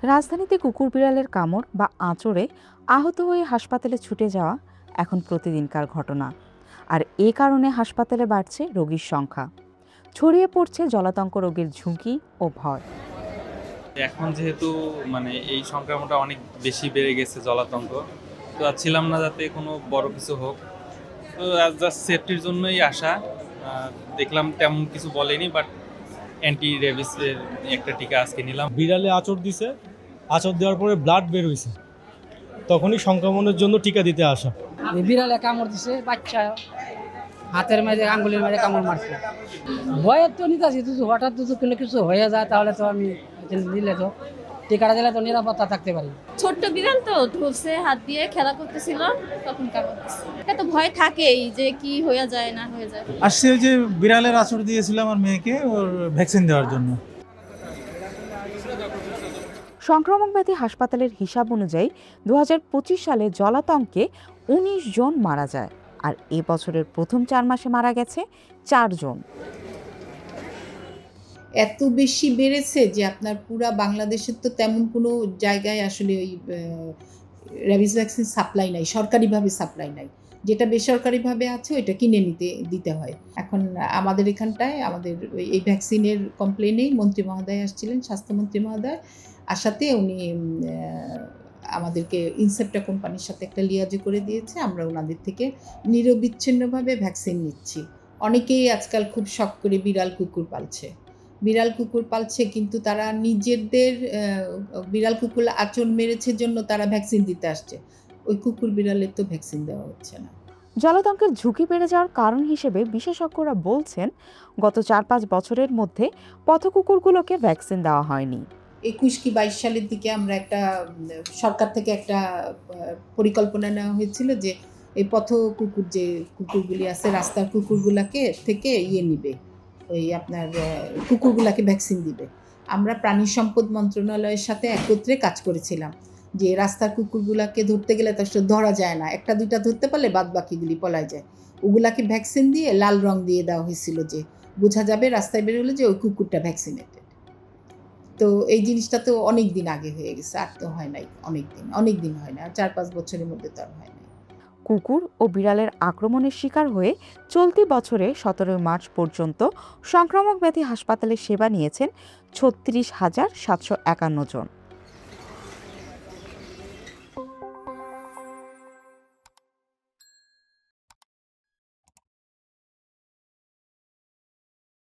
রাজধানীতে কুকুর বিড়ালের কামড় বা আঁচড়ে আহত হয়ে হাসপাতালে ছুটে যাওয়া এখন প্রতিদিনকার ঘটনা। আর এ কারণে হাসপাতালে বাড়ছে রোগীর সংখ্যা, ছড়িয়ে পড়ছে জলাতঙ্ক রোগের ঝুঁকি ও ভয়। এখন যেহেতু এই সংক্রমণটা অনেক বেশি বেড়ে গেছে জলাতঙ্ক, তো চাচ্ছিলাম না যাতে কোনো বড় কিছু হোক, তো জাস্ট সেফটির জন্যই আসা। দেখলাম তেমন কিছু বলেনি, বাট অ্যান্টি রেবিসের একটা টিকা আজকে নিলাম। বিড়ালে আঁচড় দিছে, আঁচড় দেওয়ার পরে ব্লাড বের হয়েছে, তখনই সংক্রমণের জন্য টিকা দিতে আসা। বিড়ালে কামড় দিছে, বাচ্চা হাতের মাঝে আঙ্গুলের মাঝে কামড় মারছে। ভয়ের তো নিতে আসি, হঠাৎ যদি কোনো কিছু হয়ে যায় তাহলে তো আমি দিলে তো টিকাটা দিলে তো নিরাপত্তা থাকতে পারি। ছোট্ট বিড়াল তো ধরছে, হাত দিয়ে খেলা করতেছিল, তখন কামড় দিছে। এটা তো ভয় থাকেই যে কি হয়ে যায় না হয়ে যায়। আসছে ওই যে বিড়ালের আঁচড় দিয়েছিল আমার মেয়েকে ওর ভ্যাকসিন দেওয়ার জন্য। সংক্রামক ব্যাধি হাসপাতালের হিসাব অনুযায়ী 2025 সালে জলাতঙ্কে 19 জন মারা যায়, আর এ বছরের প্রথম 4 মাসে মারা গেছে 4 জন। এত বেশি বেড়েছে যে আপনার পুরা বাংলাদেশের তো তেমন কোনো জায়গায় আসলে ওই র্যাবিস ভ্যাকসিন সাপ্লাই নাই, সরকারিভাবে সাপ্লাই নাই। যেটা বেসরকারিভাবে আছে ওইটা কিনে দিতে হয়। এখন আমাদের এখানটায় আমাদের এই ভ্যাকসিনের কমপ্লেনেই মন্ত্রী মহোদয় আসছিলেন, স্বাস্থ্যমন্ত্রী মহোদয় আসাতে উনি আমাদেরকে ইনসেপ্টা কোম্পানির সাথে একটা লিয়াজে করে দিয়েছে। আমরা ওনাদের থেকে নিরবিচ্ছিন্নভাবে ভ্যাকসিন নিচ্ছি। অনেকেই আজকাল খুব শখ করে বিড়াল কুকুর পালছে, কিন্তু তারা নিজেদের বিড়াল কুকুর আঁচড় মেরেছে জন্য তারা ভ্যাকসিন দিতে আসছে। ওই কুকুর বিড়ালের তো ভ্যাকসিন দেওয়া হচ্ছে না। জলাতঙ্কের ঝুঁকি বেড়ে যাওয়ার কারণ হিসেবে বিশেষজ্ঞরা বলছেন, গত 4-5 বছরের মধ্যে পথকুকুরগুলোকে ভ্যাকসিন দেওয়া হয়নি। 21 কি 22 সালের দিকে আমরা একটা সরকার থেকে একটা পরিকল্পনা নেওয়া হয়েছিল যে এই পথ কুকুর যে কুকুরগুলি আছে, রাস্তার কুকুরগুলাকে থেকে নিবে, ওই আপনার কুকুরগুলাকে ভ্যাকসিন দিবে। আমরা প্রাণী সম্পদ মন্ত্রণালয়ের সাথে একত্রে কাজ করেছিলাম যে রাস্তার কুকুরগুলাকে ধরতে গেলে তার সাথে ধরা যায় না, একটা দুইটা ধরতে পারলে বাদ বাকিগুলি পলায় যায়। ওগুলাকে ভ্যাকসিন দিয়ে লাল রং দিয়ে দেওয়া হয়েছিল যে বোঝা যাবে রাস্তায় বেরোলে যে ওই কুকুরটা ভ্যাকসিনেটেড। তো এই জিনিসটা তো অনেক দিন আগে হয়ে গেছে, আর তো হয় নাই, অনেক দিন হয় না, 4-5 বছরের মধ্যে তো আর হয় না। কুকুর ও বিড়ালের আক্রমণের শিকার হয়ে চলতি বছরে 17 মার্চ পর্যন্ত সংক্রামক ব্যাধি হাসপাতালে সেবা নিয়েছেন 36,751 জন।